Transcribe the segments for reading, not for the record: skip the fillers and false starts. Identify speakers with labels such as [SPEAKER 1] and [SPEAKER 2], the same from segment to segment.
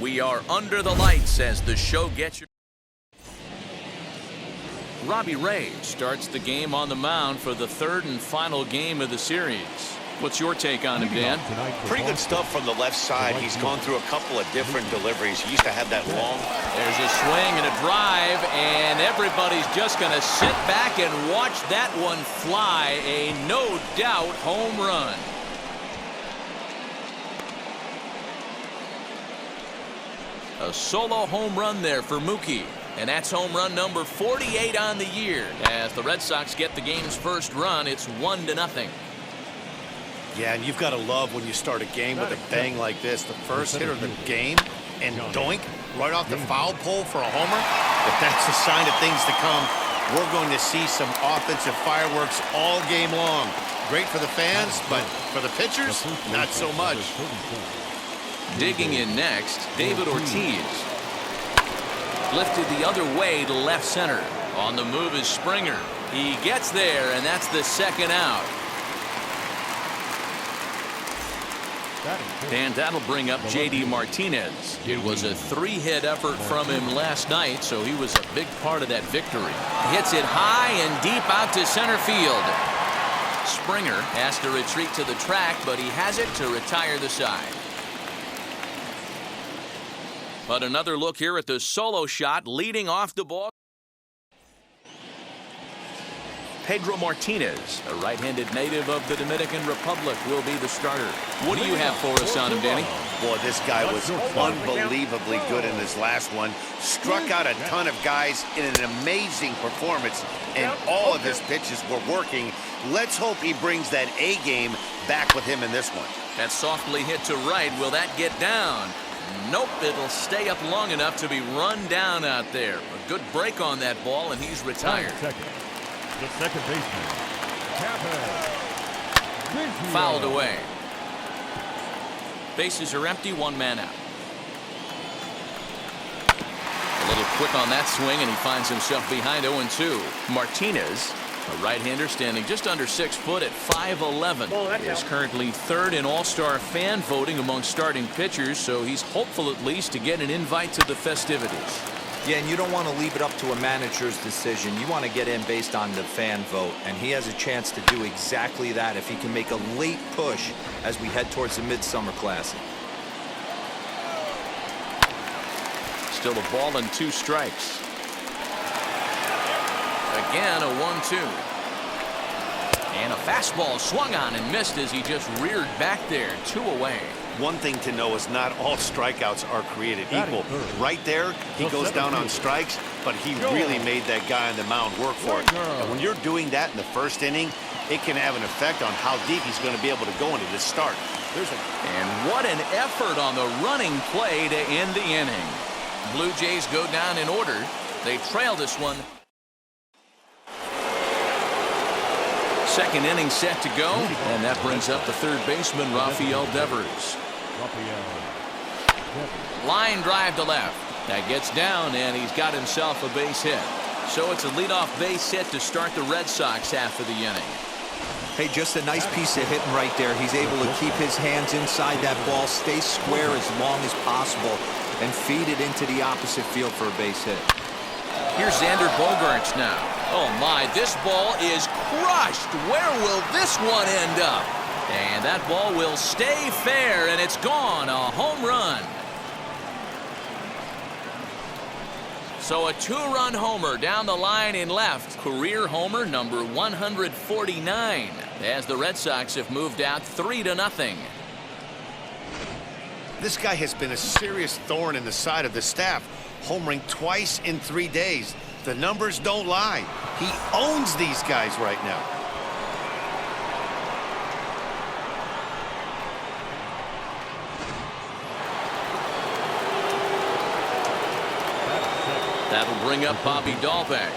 [SPEAKER 1] We are under the lights as the show gets you. Robbie Ray starts the game on the mound for the third and final game of the series. What's your take on him, Dan?
[SPEAKER 2] Pretty good stuff from the left side. He's gone through a couple of different deliveries. He used to have that long.
[SPEAKER 1] There's a swing and a drive, and everybody's just going to sit back and watch that one fly. A no-doubt home run. A solo home run there for Mookie. And that's home run number 48 on the year. As the Red Sox get the game's first run, it's 1-0.
[SPEAKER 2] Yeah, and you've got to love when you start a game with a bang like this. The first hit of the game, and doink, right off the foul pole for a homer. If that's a sign of things to come, we're going to see some offensive fireworks all game long. Great for the fans, but for the pitchers, not so much.
[SPEAKER 1] Digging in next, David Ortiz. Lifted the other way to left center. On the move is Springer. He gets there, and that's the second out. And that'll bring up J.D. Martinez. It was a three-hit effort from him last night, so he was a big part of that victory. Hits it high and deep out to center field. Springer has to retreat to the track, but he has it to retire the side. But another look here at the solo shot leading off the ball. Pedro Martinez, a right-handed native of the Dominican Republic, will be the starter. What do you have for us on him, Danny?
[SPEAKER 2] Boy, this guy was unbelievably good in this last one. Struck out a ton of guys in an amazing performance, and all of his pitches were working. Let's hope he brings that A game back with him in this one.
[SPEAKER 1] That softly hit to right. Will that get down? Nope, it'll stay up long enough to be run down out there. A good break on that ball, and he's retired.
[SPEAKER 3] The second baseman,
[SPEAKER 1] Fouled away. Bases are empty, one man out. A little quick on that swing, and he finds himself behind 0-2. Martinez, a right-hander standing just under 6 foot at 5'11", is currently third in all-star fan voting among starting pitchers, so he's hopeful at least to get an invite to the festivities.
[SPEAKER 4] Yeah, and you don't want to leave it up to a manager's decision. You want to get in based on the fan vote, and he has a chance to do exactly that if he can make a late push as we head towards the Midsummer Classic.
[SPEAKER 1] Still a ball and 2 strikes. Again, a 1-2. And a fastball swung on and missed as he just reared back there. 2 away.
[SPEAKER 2] One thing to know is not all strikeouts are created equal. Right there, he goes down on strikes, but he really made that guy on the mound work for it. And when you're doing that in the first inning, it can have an effect on how deep he's going to be able to go into this start.
[SPEAKER 1] And what an effort on the running play to end the inning. Blue Jays go down in order. They trail this one. Second inning set to go, and that brings up the third baseman, Rafael Devers. Line drive to left. That gets down, and he's got himself a base hit. So it's a leadoff base hit to start the Red Sox half of the inning.
[SPEAKER 4] Hey, just a nice piece of hitting right there. He's able to keep his hands inside that ball, stay square as long as possible, and feed it into the opposite field for a base hit.
[SPEAKER 1] Here's Xander Bogaerts now. Oh my, this ball is crushed. Where will this one end up? And that ball will stay fair, and it's gone. A home run. So a 2-run homer down the line in left. Career homer number 149 as the Red Sox have moved out 3-0.
[SPEAKER 2] This guy has been a serious thorn in the side of the staff, homering twice in 3 days. The numbers don't lie. He owns these guys right now.
[SPEAKER 1] That'll bring up Bobby Dahlbeck.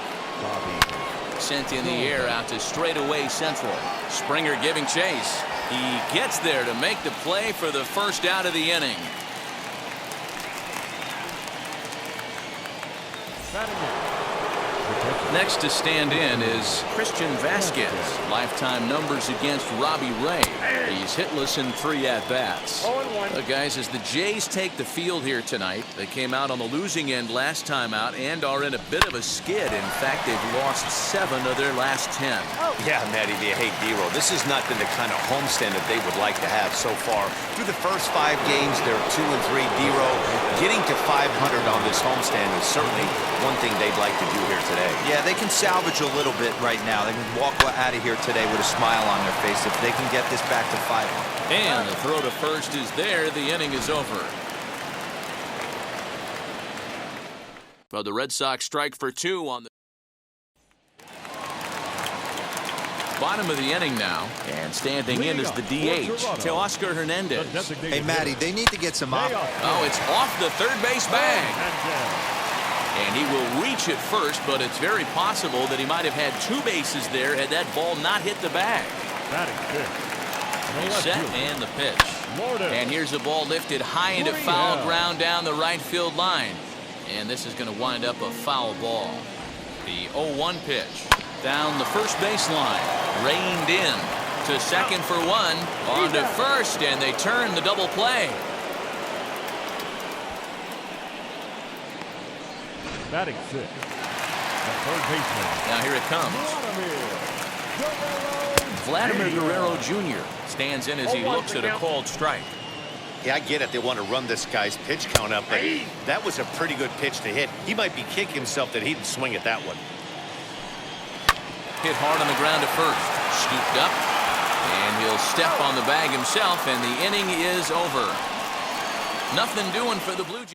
[SPEAKER 1] Sent in the air out to straightaway central. Springer giving chase. He gets there to make the play for the first out of the inning. Next to stand in is Christian Vasquez. Lifetime numbers against Robbie Ray. He's hitless in 3 at-bats. Guys, as the Jays take the field here tonight, they came out on the losing end last time out and are in a bit of a skid. In fact, they've lost 7 of their last 10.
[SPEAKER 2] Yeah, Matty, hey, D-Roll, this has not been the kind of homestand that they would like to have so far. Through the first 5 games, they're 2-3. D-Roll, getting to 500 on this homestand is certainly one thing they'd like to do here today.
[SPEAKER 4] Yeah, they can salvage a little bit right now. They can walk out of here today with a smile on their face if they can get this back to 500.
[SPEAKER 1] And the throw to first is there. The inning is over. Well, the Red Sox strike for 2 on the bottom of the inning now. And standing in is the DH, Teoscar Hernandez.
[SPEAKER 4] Hey, Matty, they need to get some up.
[SPEAKER 1] Oh, it's off the third base bag. And he will reach it first, but it's very possible that he might have had 2 bases there had that ball not hit the bag. He's set and the pitch. And here's a ball lifted high into foul ground down the right field line. And this is going to wind up a foul ball. The 0-1 pitch down the first baseline. Reined in to second for 1. On to first, and they turn the double play.
[SPEAKER 3] Batting 6. The third baseman.
[SPEAKER 1] Now here it comes. Vladimir Guerrero Jr. stands in as he looks at a called strike.
[SPEAKER 2] Yeah, I get it. They want to run this guy's pitch count up, but that was a pretty good pitch to hit. He might be kicking himself that he didn't swing at that one.
[SPEAKER 1] Hit hard on the ground at first. Scooped up. And he'll step on the bag himself, and the inning is over. Nothing doing for the Blue Jays.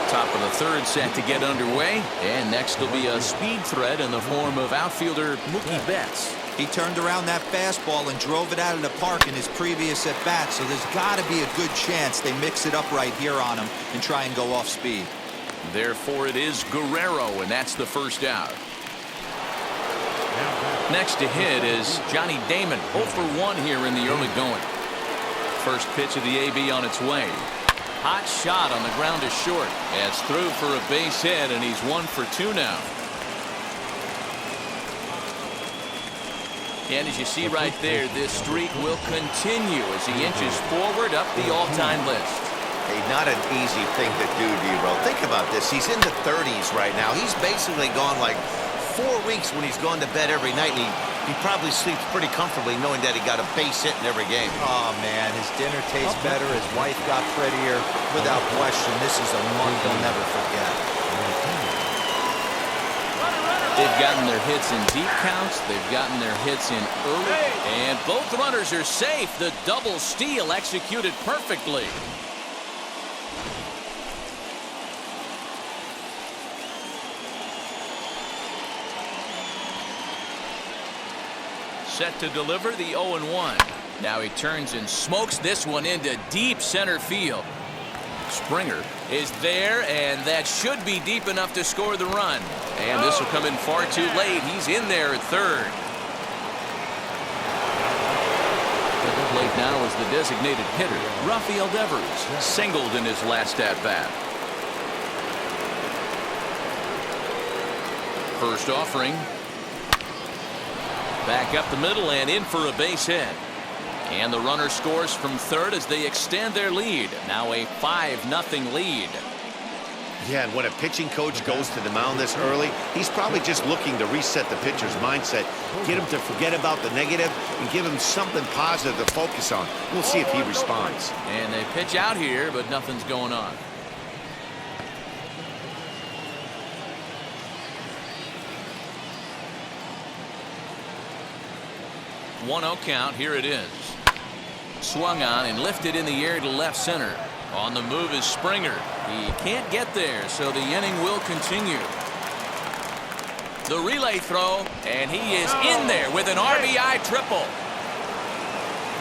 [SPEAKER 1] Top of the third set to get underway, and next will be a speed threat in the form of outfielder Mookie Betts.
[SPEAKER 4] He turned around that fastball and drove it out of the park in his previous at-bat, so there's got to be a good chance they mix it up right here on him and try and go off speed.
[SPEAKER 1] Therefore, it is Guerrero, and that's the first out. Next to hit is Johnny Damon, 0 for 1 here in the early going. First pitch of the AB on its way. Hot shot on the ground is short. It's through for a base hit, and he's 1 for 2 now. And as you see right there, this streak will continue as he inches forward up the all-time list.
[SPEAKER 2] Hey, not an easy thing to do, D-Roll. Think about this. He's in the 30s right now. He's basically gone like 4 weeks when he's gone to bed every night, and he probably sleeps pretty comfortably knowing that he got a base hit in every game.
[SPEAKER 4] Oh, man, his dinner tastes better. His wife got prettier. Without question, this is a month he'll never forget.
[SPEAKER 1] They've gotten their hits in deep counts. They've gotten their hits in early. And both runners are safe. The double steal executed perfectly. Set to deliver the 0-1. Now he turns and smokes this one into deep center field. Springer is there, and that should be deep enough to score the run. And this will come in far too late. He's in there at third. At the plate now is the designated hitter, Rafael Devers, singled in his last at-bat. First offering. Back up the middle and in for a base hit. And the runner scores from third as they extend their lead. Now a 5-0 lead.
[SPEAKER 2] Yeah, and when a pitching coach goes to the mound this early, he's probably just looking to reset the pitcher's mindset, get him to forget about the negative, and give him something positive to focus on. We'll see if he responds.
[SPEAKER 1] And they pitch out here, but nothing's going on. One 0 count. Here it is. Swung on and lifted in the air to left center. On the move is Springer. He can't get there, so the inning will continue. The relay throw, and he is in there with an RBI triple.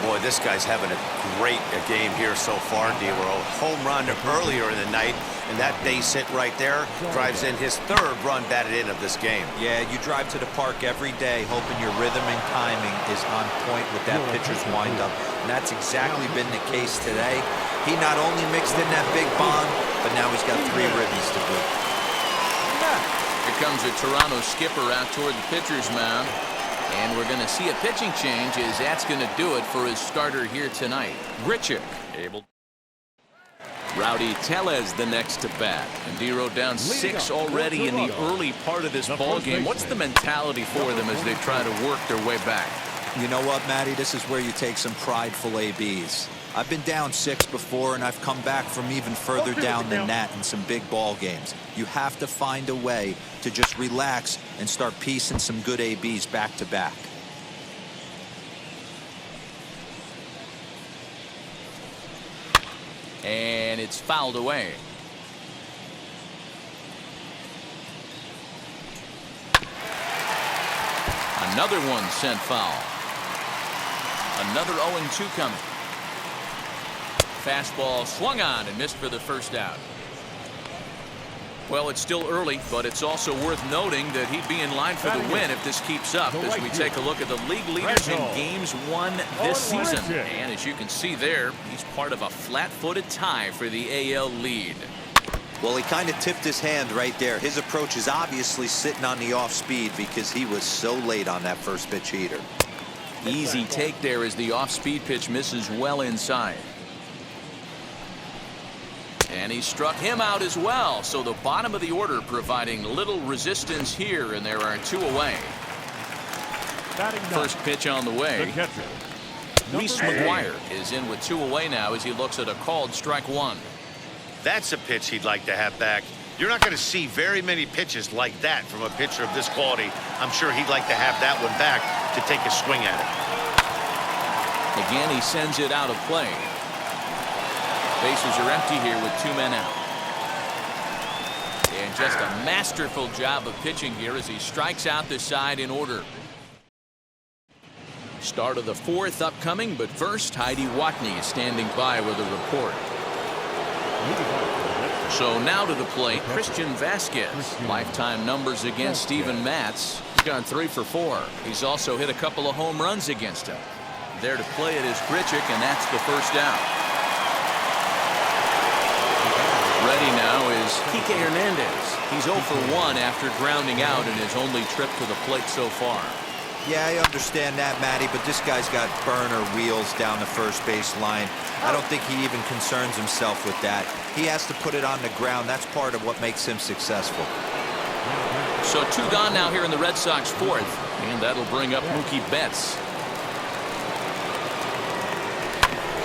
[SPEAKER 2] Boy, this guy's having a great game here so far, D-Roll. Home run earlier in the night, and that base hit right there drives in his third run batted in of this game.
[SPEAKER 4] Yeah, you drive to the park every day hoping your rhythm and timing is on point with that pitcher's windup, and that's exactly been the case today. He not only mixed in that big bomb, but now he's got 3 ribbies to boot.
[SPEAKER 1] Here comes the Toronto skipper out toward the pitcher's mound. And we're going to see a pitching change as that's going to do it for his starter here tonight. Grichuk able. Rowdy Tellez the next to bat. And Dero down 6 already in the early part of this ball game. What's the mentality for them as they try to work their way back?
[SPEAKER 4] You know what, Matty? This is where you take some prideful ABs. I've been down 6 before, and I've come back from even further down than that in some big ball games. You have to find a way to just relax and start piecing some good ABs back to back.
[SPEAKER 1] And it's fouled away. Another one sent foul. Another 0-2 coming. Fastball swung on and missed for the first out. Well, it's still early, but it's also worth noting that he'd be in line for the win if this keeps up as we take a look at the league leaders in games won this season. And as you can see there, he's part of a flat-footed tie for the AL lead.
[SPEAKER 4] Well, he kind of tipped his hand right there. His approach is obviously sitting on the off speed because he was so late on that first pitch heater.
[SPEAKER 1] Easy take there as the off-speed pitch misses well inside. And he struck him out as well. So the bottom of the order providing little resistance here, and there are 2 away. First pitch on the way. Reese McGuire is in with 2 away now as he looks at a called strike 1.
[SPEAKER 2] That's a pitch he'd like to have back. You're not going to see very many pitches like that from a pitcher of this quality. I'm sure he'd like to have that one back to take a swing at it.
[SPEAKER 1] Again, he sends it out of play. Bases are empty here with 2 men out. And just a masterful job of pitching here as he strikes out the side in order. Start of the 4th upcoming, but first Heidi Watney is standing by with a report. So now to the plate, Christian Vasquez. Lifetime numbers against Steven Matz. He's gone 3 for 4. He's also hit a couple of home runs against him. There to play it is Grichuk, and that's the first out. Ready now is Kike Hernandez. He's 0 for 1 after grounding out in his only trip to the plate so far.
[SPEAKER 4] Yeah, I understand that, Matty, but this guy's got burner wheels down the first base line. I don't think he even concerns himself with that. He has to put it on the ground. That's part of what makes him successful.
[SPEAKER 1] So 2 gone now here in the Red Sox 4th, and that'll bring up Mookie Betts.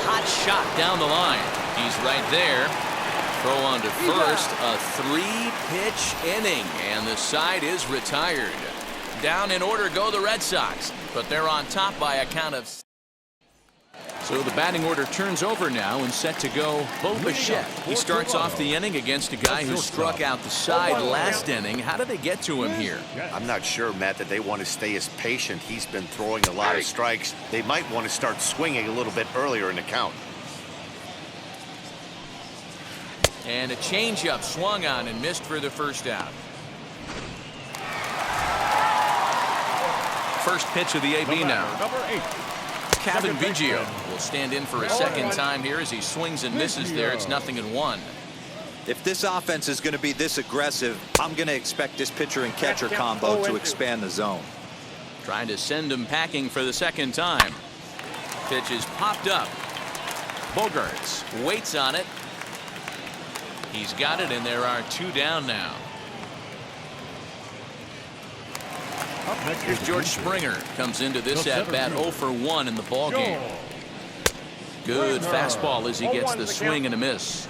[SPEAKER 1] Hot shot down the line. He's right there. Throw on to first, a 3-pitch inning, and the side is retired. Down in order go the Red Sox, but they're on top by a count of. So the batting order turns over now and set to go Bo Bichette. He starts off the inning against a guy who struck out the side last inning. How did they get to him here?
[SPEAKER 2] I'm not sure, Matt, that they want to stay as patient. He's been throwing a lot of strikes. They might want to start swinging a little bit earlier in the count.
[SPEAKER 1] And a changeup swung on and missed for the first out. First pitch of the AB now.
[SPEAKER 3] Number 8.
[SPEAKER 1] Kevin Biggio will stand in for a second time here as he swings and misses there. It's 0-1.
[SPEAKER 4] If this offense is going to be this aggressive, I'm going to expect this pitcher and catcher combo to expand the zone.
[SPEAKER 1] Trying to send him packing for the second time. Pitch is popped up. Bogarts waits on it. He's got it, and there are 2 down now. Here's George Springer. Comes into this at-bat 0 for 1 in the ballgame. Good fastball as he gets the swing and a miss.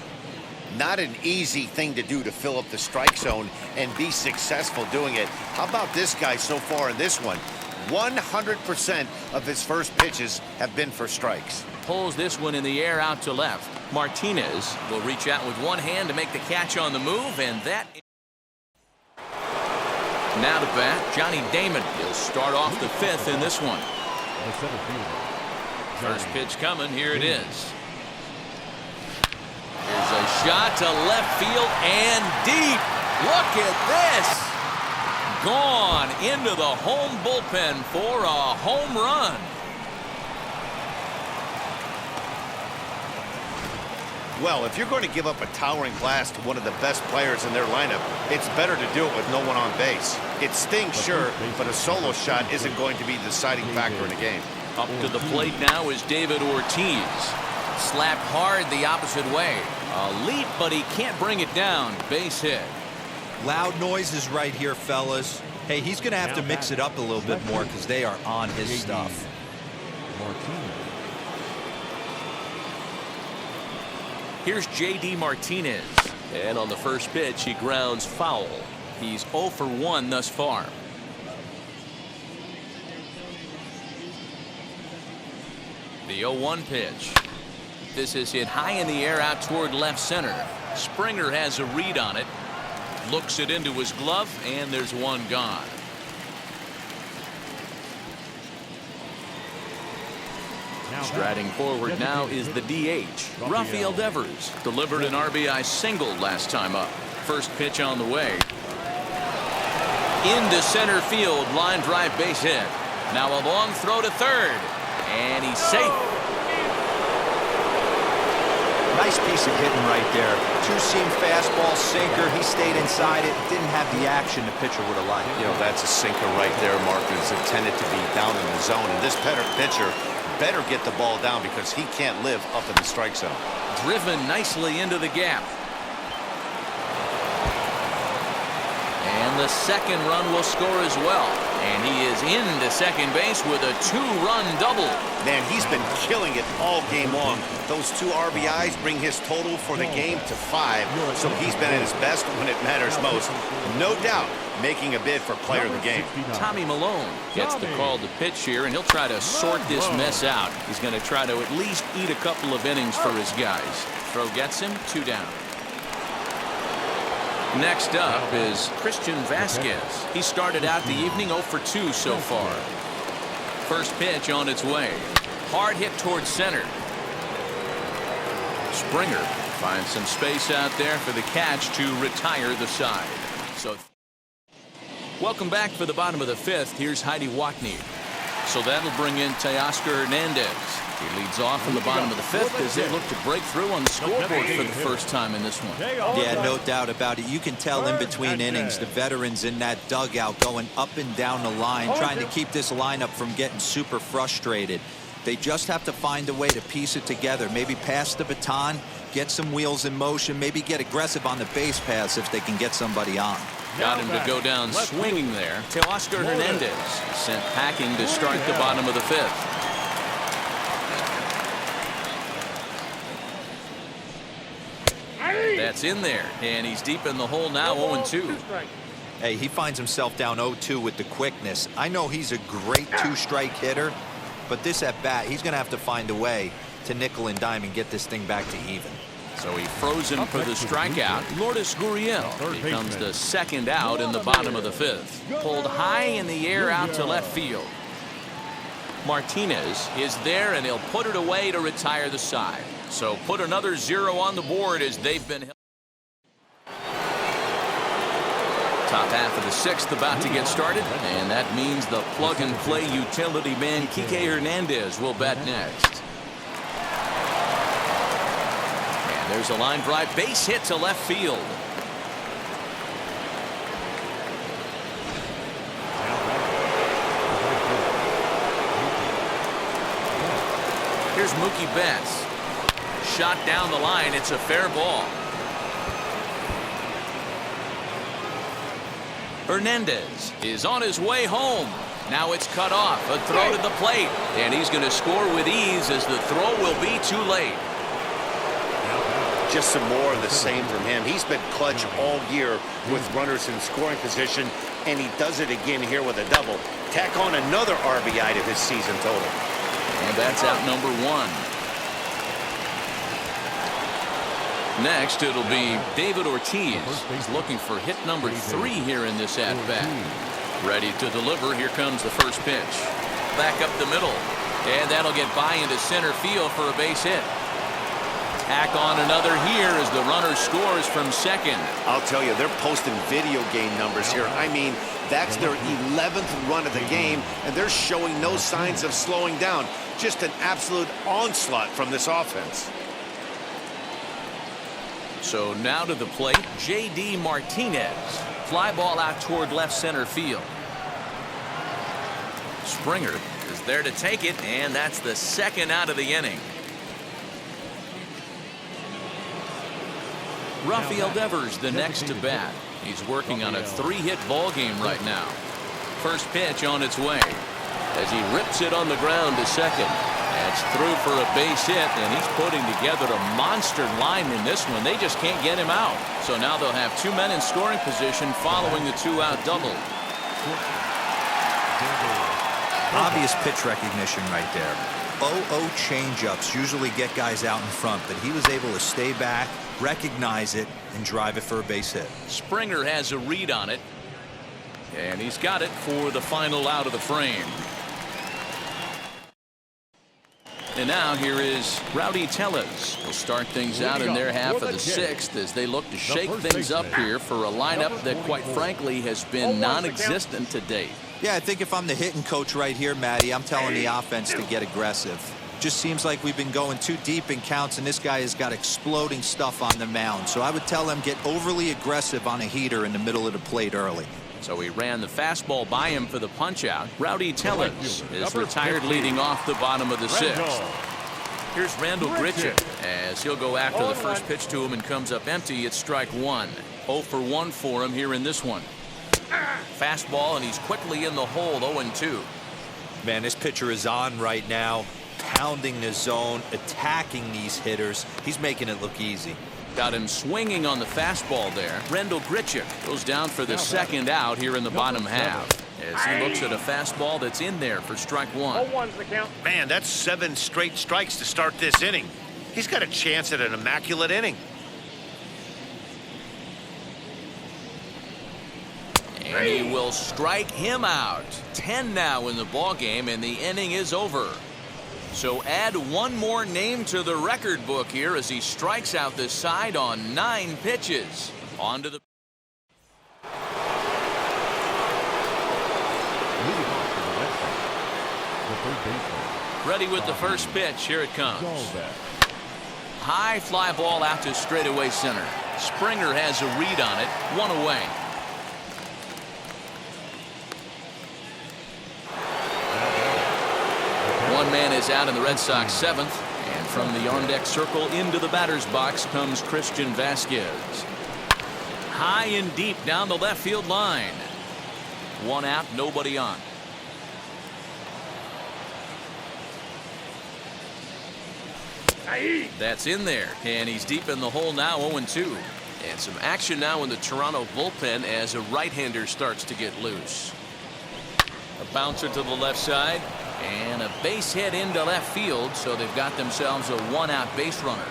[SPEAKER 2] Not an easy thing to do to fill up the strike zone and be successful doing it. How about this guy so far in this one? 100% of his first pitches have been for strikes.
[SPEAKER 1] Pulls this one in the air out to left. Martinez will reach out with one hand to make the catch on the move, and that. Now to bat, Johnny Damon. He'll start off the 5th in this one. First pitch coming. Here it is. Here's a shot to left field and deep. Look at this. Gone into the home bullpen for a home run.
[SPEAKER 2] Well, if you're going to give up a towering blast to one of the best players in their lineup, it's better to do it with no one on base. It stings, sure, but a solo shot isn't going to be the deciding factor in a game.
[SPEAKER 1] Up to the plate now is David Ortiz. Slapped hard the opposite way. A leap, but he can't bring it down. Base hit.
[SPEAKER 4] Loud noises right here, fellas. Hey, he's going to have to mix it up a little bit more because they are on his stuff.
[SPEAKER 1] Here's J.D. Martinez. And on the first pitch, he grounds foul. He's 0 for 1 thus far. The 0-1 pitch. This is hit high in the air out toward left center. Springer has a read on it. Looks it into his glove, and there's one gone. Striding forward now is the DH, Rafael Devers. Delivered an RBI single last time up. First pitch on the way. Into center field, line drive base hit. Now a long throw to third, and he's safe.
[SPEAKER 4] Nice piece of hitting right there. Two-seam fastball, sinker. He stayed inside it. Didn't have the action the pitcher would have liked.
[SPEAKER 2] You know, that's a sinker right there, Mark. It's intended to be down in the zone. And this pitcher better get the ball down because he can't live up in the strike zone.
[SPEAKER 1] Driven nicely into the gap. And the second run will score as well. And he is into second base with a 2-run double.
[SPEAKER 2] Man, he's been killing it all game long. Those 2 RBIs bring his total for the game to 5. So he's been at his best when it matters most. No doubt making a bid for player of the game.
[SPEAKER 1] Tommy Malone gets the call to pitch here, and he'll try to sort this mess out. He's going to try to at least eat a couple of innings for his guys. Throw gets him, 2 down. Next up is Christian Vasquez. He started out the evening 0 for 2 so far. First pitch on its way. Hard hit towards center. Springer finds some space out there for the catch to retire the side. So, welcome back for the bottom of the 5th. Here's Heidi Wackney. So that'll bring in Teoscar Hernandez. He leads off in the bottom of the 5th as they look to break through on the scoreboard for the first time in this one.
[SPEAKER 4] Yeah, no doubt about it. You can tell in between innings the veterans in that dugout going up and down the line, trying to keep this lineup from getting super frustrated. They just have to find a way to piece it together. Maybe pass the baton, get some wheels in motion, maybe get aggressive on the base pass if they can get somebody on.
[SPEAKER 1] Got him to go down swinging there. Teoscar Hernandez sent packing to start the bottom of the 5th. That's in there, and he's deep in the hole now, 0-2.
[SPEAKER 4] Hey, he finds himself down 0-2 with the quickness. I know he's a great 2-strike hitter, but this at bat, he's going to have to find a way to nickel and dime and get this thing back to even.
[SPEAKER 1] So he froze him for the strikeout. Lourdes Gurriel becomes the second out in the bottom of the 5th. Pulled high in the air out to left field. Martinez is there, and he'll put it away to retire the side. So put another 0 on the board as they've been held. Top half of the 6th about to get started, and that means the plug-and-play utility man Kike Hernandez will bat next. And there's a line drive base hit to left field. Here's Mookie Betts. Shot down the line. It's a fair ball. Hernandez is on his way home. Now it's cut off. A throw to the plate. And he's going to score with ease as the throw will be too late.
[SPEAKER 2] Just some more of the same from him. He's been clutch all year with runners in scoring position, and he does it again here with a double. Tack on another RBI to his season total.
[SPEAKER 1] And that's out number 1. Next, it'll be David Ortiz. He's looking for hit number 3 here in this at-bat. Ready to deliver. Here comes the first pitch. Back up the middle. And that'll get by into center field for a base hit. Tack on another here as the runner scores from second.
[SPEAKER 2] I'll tell you, they're posting video game numbers here. I mean, that's their 11th run of the game, and they're showing no signs of slowing down. Just an absolute onslaught from this offense.
[SPEAKER 1] So now to the plate, J.D. Martinez. Fly ball out toward left center field. Springer is there to take it, and that's the second out of the inning. Rafael Devers the next to bat. He's working on a 3-hit ball game right now. First pitch on its way as he rips it on the ground to second. That's through for a base hit, and he's putting together a monster line in this one. They just can't get him out. So now they'll have 2 men in scoring position following the 2-out double.
[SPEAKER 4] Obvious pitch recognition right there. 0-0 changeups usually get guys out in front, but he was able to stay back, recognize it, and drive it for a base hit.
[SPEAKER 1] Springer has a read on it, and he's got it for the final out of the frame. And now here is Rowdy Tellez. Will start things out in their half of the 6th as they look to shake things up here for a lineup that, quite frankly, has been non-existent to date.
[SPEAKER 4] Yeah, I think if I'm the hitting coach right here, Matty, I'm telling the offense to get aggressive. Just seems like we've been going too deep in counts, and this guy has got exploding stuff on the mound. So I would tell him get overly aggressive on a heater in the middle of the plate early.
[SPEAKER 1] So he ran the fastball by him for the punch-out. Rowdy Tellez is retired leading off the bottom of the 6th. Here's Randall Grichuk as he'll go after the first pitch to him and comes up empty. It's strike 1. 0 for 1 for him here in this one. Fastball, and he's quickly in the hole. 0-2.
[SPEAKER 4] Man, this pitcher is on right now, pounding the zone, attacking these hitters. He's making it look easy.
[SPEAKER 1] Got him swinging on the fastball there. Randall Grichuk goes down for the second out here in the bottom half as he looks at a fastball that's in there for strike 1.
[SPEAKER 2] Man, that's 7 straight strikes to start this inning. He's got a chance at an immaculate inning.
[SPEAKER 1] And he will strike him out. 10 now in the ball game, and the inning is over. So add one more name to the record book here as he strikes out this side on 9 pitches. On to the... Ready with the first pitch. Here it comes. High fly ball out to straightaway center. Springer has a read on it. 1 away. One man is out in the Red Sox 7th, and from the on-deck circle into the batter's box comes Christian Vasquez. High and deep down the left field line. 1 out, nobody on. That's in there, and he's deep in the hole now. 0-2. And some action now in the Toronto bullpen as a right-hander starts to get loose. A bouncer to the left side. And a base hit into left field, so they've got themselves a 1-out base runner.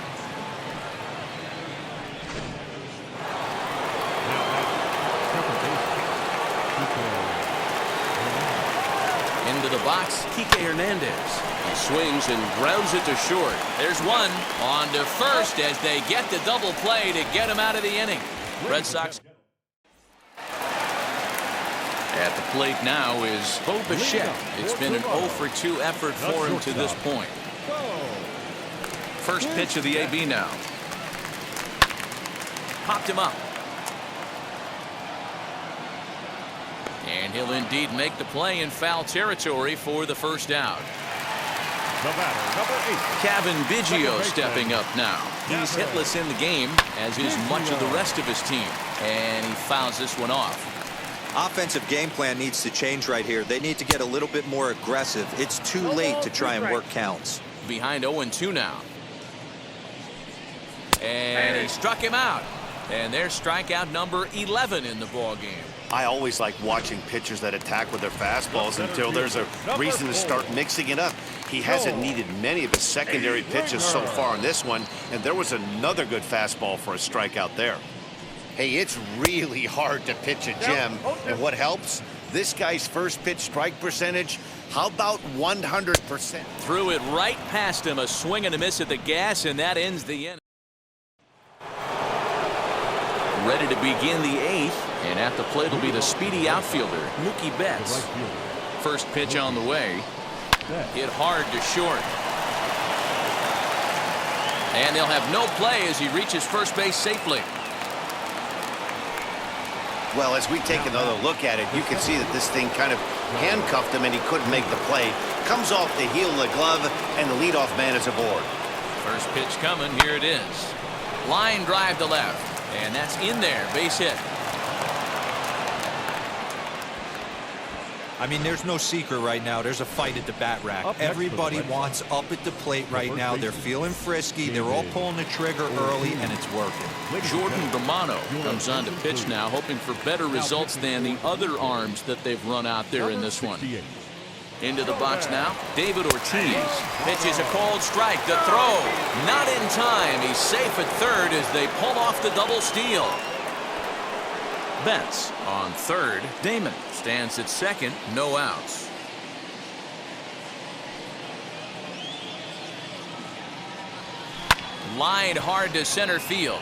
[SPEAKER 1] Into the box, Kike Hernandez. He swings and grounds it to short. There's one on to first as they get the double play to get him out of the inning. Red Sox. At the plate now is Bo Bichette. It's been an 0 for 2 effort for him to this point. First pitch of the AB now. Popped him up. And he'll indeed make the play in foul territory for the first out.
[SPEAKER 3] The batter, number 8.
[SPEAKER 1] Kevin Biggio stepping up now. He's hitless in the game, as is much of the rest of his team. And he fouls this one off.
[SPEAKER 4] Offensive game plan needs to change right here. They need to get a little bit more aggressive. It's too late to try and work counts.
[SPEAKER 1] Behind 0-2 now. And he struck him out. And there's strikeout number 11 in the ball game.
[SPEAKER 2] I always like watching pitchers that attack with their fastballs until there's a reason to start mixing it up. He hasn't needed many of his secondary pitches so far in this one, and there was another good fastball for a strikeout there. Hey, it's really hard to pitch a gem, and what helps? This guy's first pitch strike percentage, how about 100%?
[SPEAKER 1] Threw it right past him, a swing and a miss at the gas, and that ends the inning. Ready to begin the 8th, and at the plate will be the speedy outfielder, Mookie Betts. First pitch on the way. Hit hard to short. And they'll have no play as he reaches first base safely.
[SPEAKER 2] Well, as we take another look at it, you can see that this thing kind of handcuffed him and he couldn't make the play. Comes off the heel of the glove, and the leadoff man is aboard.
[SPEAKER 1] First pitch coming. Here it is. Line drive to left. And that's in there. Base hit.
[SPEAKER 4] I mean, there's no secret right now. There's a fight at the bat rack. Everybody wants up at the plate right now. They're feeling frisky. They're all pulling the trigger early, and it's working.
[SPEAKER 1] Jordan Romano comes on to pitch now, hoping for better results than the other arms that they've run out there in this one. Into the box now, David Ortiz. Pitches a cold strike. The throw, not in time. He's safe at third as they pull off the double steal. Betts on third. Damon stands at second. No outs. Lined hard to center field.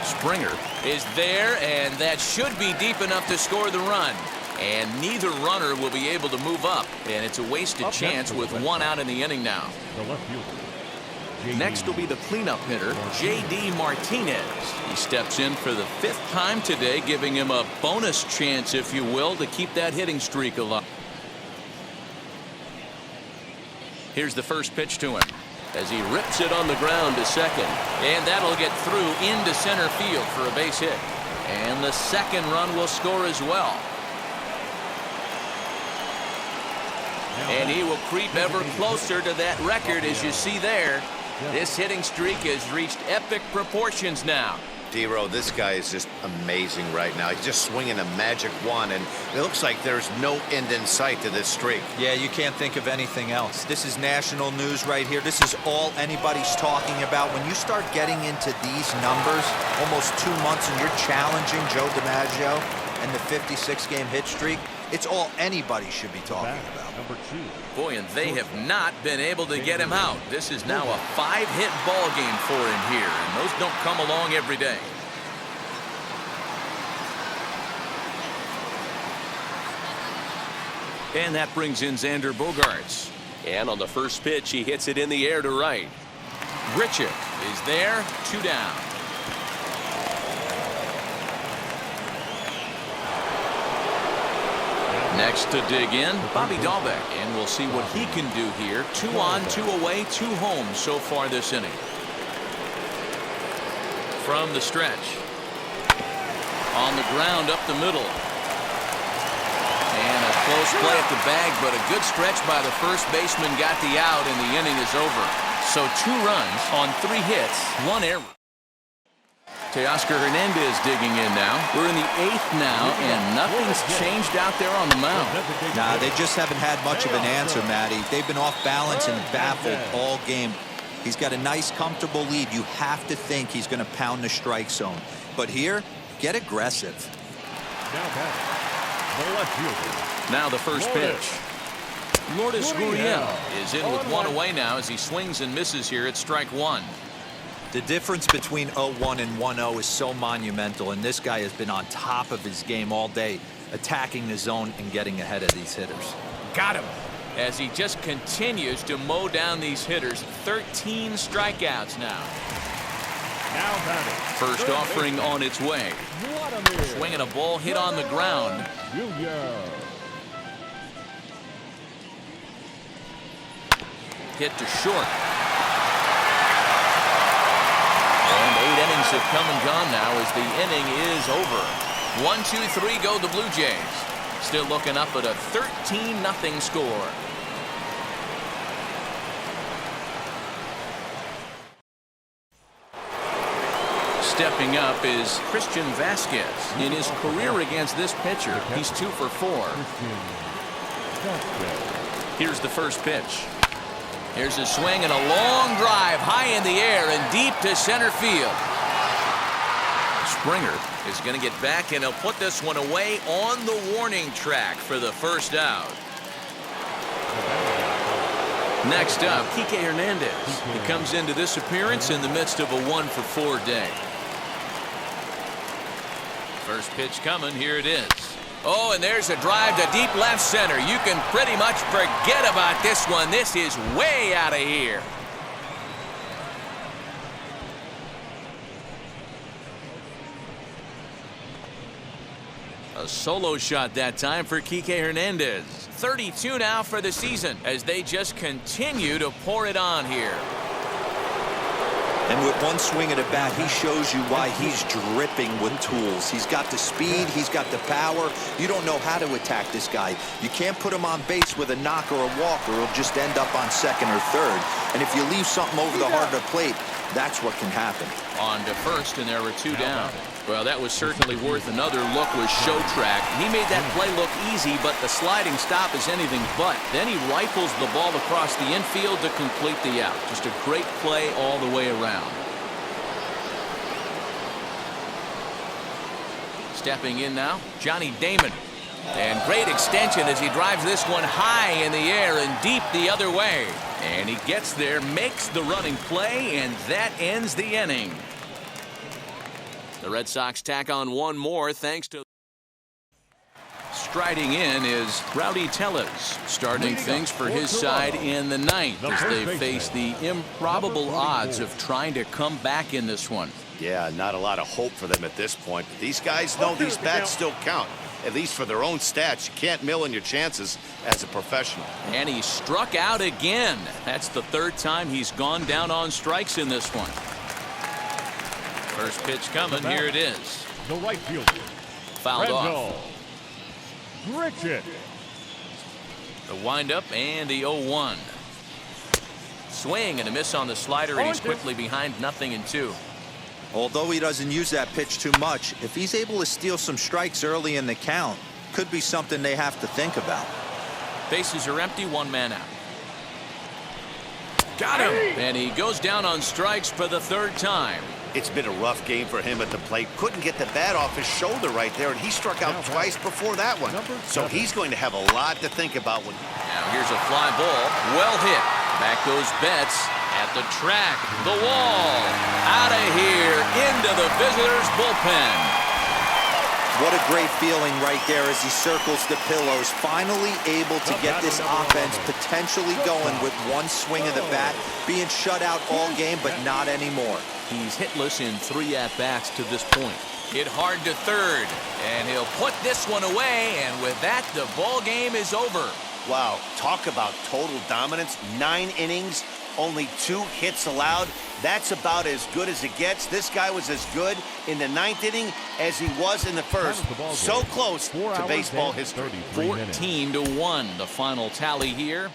[SPEAKER 1] Springer is there, and that should be deep enough to score the run. And neither runner will be able to move up, and it's a wasted chance with one out in the inning now. Next will be the cleanup hitter, J.D. Martinez. He steps in for the 5th time today, giving him a bonus chance, if you will, to keep that hitting streak alive. Here's the first pitch to him as he rips it on the ground to second. And that'll get through into center field for a base hit. And the second run will score as well. And he will creep ever closer to that record, as you see there. This hitting streak has reached epic proportions now.
[SPEAKER 2] D-Row, this guy is just amazing right now. He's just swinging a magic wand, and it looks like there's no end in sight to this streak.
[SPEAKER 4] Yeah, you can't think of anything else. This is national news right here. This is all anybody's talking about. When you start getting into these numbers, almost 2 months, and you're challenging Joe DiMaggio and the 56-game hit streak, it's all anybody should be talking about.
[SPEAKER 1] Boy, and they have not been able to get him out. This is now a 5-hit ball game for him here, and those don't come along every day. And that brings in Xander Bogaerts. And on the first pitch, he hits it in the air to right. Grichuk is there, 2 down. Next to dig in, Bobby Dahlbeck, and we'll see what he can do here. 2 on, 2 away, 2 home so far this inning. From the stretch. On the ground up the middle. And a close play at the bag, but a good stretch by the first baseman got the out, and the inning is over. So 2 runs on 3 hits, 1 error. Teoscar Hernandez digging in now. We're in the 8th now, and nothing's changed out there on the mound.
[SPEAKER 4] Nah, they just haven't had much of an answer, Matty. They've been off balance and baffled all game. He's got a nice, comfortable lead. You have to think he's going to pound the strike zone. But here, get aggressive.
[SPEAKER 1] Now the first pitch. Lourdes Gurriel is in with 1 away now as he swings and misses here at strike 1.
[SPEAKER 4] The difference between 0-1 and 1-0 is so monumental, and this guy has been on top of his game all day, attacking the zone and getting ahead of these hitters.
[SPEAKER 1] Got him. As he just continues to mow down these hitters. 13 strikeouts now. First offering on its way. Swinging a ball hit on the ground. Hit to short. And 8 innings have come and gone now as the inning is over. 1, 2, 3 go the Blue Jays. Still looking up at a 13-0 score. Stepping up is Christian Vasquez. In his career against this pitcher, he's 2 for 4. Here's the first pitch. Here's a swing and a long drive high in the air and deep to center field. Springer is going to get back, and he'll put this one away on the warning track for the first out. Next up, Kike Hernandez. He comes into this appearance in the midst of a 1 for 4 day. First pitch coming. Here it is. Oh, and there's a drive to deep left center. You can pretty much forget about this one. This is way out of here. A solo shot that time for Kike Hernandez. 32 now for the season as they just continue to pour it on here.
[SPEAKER 4] And with one swing of the bat, he shows you why he's dripping with tools. He's got the speed, he's got the power. You don't know how to attack this guy. You can't put him on base with a knock or a walk, or he'll just end up on second or third. And if you leave something over the heart of the plate, that's what can happen.
[SPEAKER 1] On to first, and there were 2 down. Well, that was certainly worth another look with Showtrack. He made that play look easy, but the sliding stop is anything but. Then he rifles the ball across the infield to complete the out. Just a great play all the way around. Stepping in now, Johnny Damon. And great extension as he drives this one high in the air and deep the other way. And he gets there, makes the running play, and that ends the inning. The Red Sox tack on one more thanks to... Striding in is Rowdy Tellez, starting things for his side in the 9th as they face the improbable odds of trying to come back in this one.
[SPEAKER 2] Yeah, not a lot of hope for them at this point. But these guys know these bats still count, at least for their own stats. You can't mill in your chances as a professional.
[SPEAKER 1] And he struck out again. That's the 3rd time he's gone down on strikes in this one. First pitch coming. Here it is.
[SPEAKER 3] The right fielder.
[SPEAKER 1] Fouled off.
[SPEAKER 3] Richard.
[SPEAKER 1] The windup and the 0-1. Swing and a miss on the slider, and he's quickly behind 0-2.
[SPEAKER 4] Although he doesn't use that pitch too much, if he's able to steal some strikes early in the count, could be something they have to think about.
[SPEAKER 1] Bases are empty, 1 man out. Got him! And he goes down on strikes for the 3rd time.
[SPEAKER 2] It's been a rough game for him at the plate. Couldn't get the bat off his shoulder right there, and he struck out twice before that one. So he's going to have a lot to think about.
[SPEAKER 1] Now here's a fly ball. Well hit. Back goes Betts at the track. The wall. Out of here. Into the visitors' bullpen.
[SPEAKER 4] What a great feeling right there as he circles the pillows, finally able to get this offense potentially going with one swing of the bat, being shut out all game, but not anymore.
[SPEAKER 1] He's hitless in 3 at-bats to this point. Hit hard to 3rd, and he'll put this one away, and with that, the ball game is over.
[SPEAKER 2] Wow, talk about total dominance. 9 innings, only 2 hits allowed. That's about as good as it gets. This guy was as good in the 9th inning as he was in the 1st. So close to baseball history.
[SPEAKER 1] 14-1, the final tally here.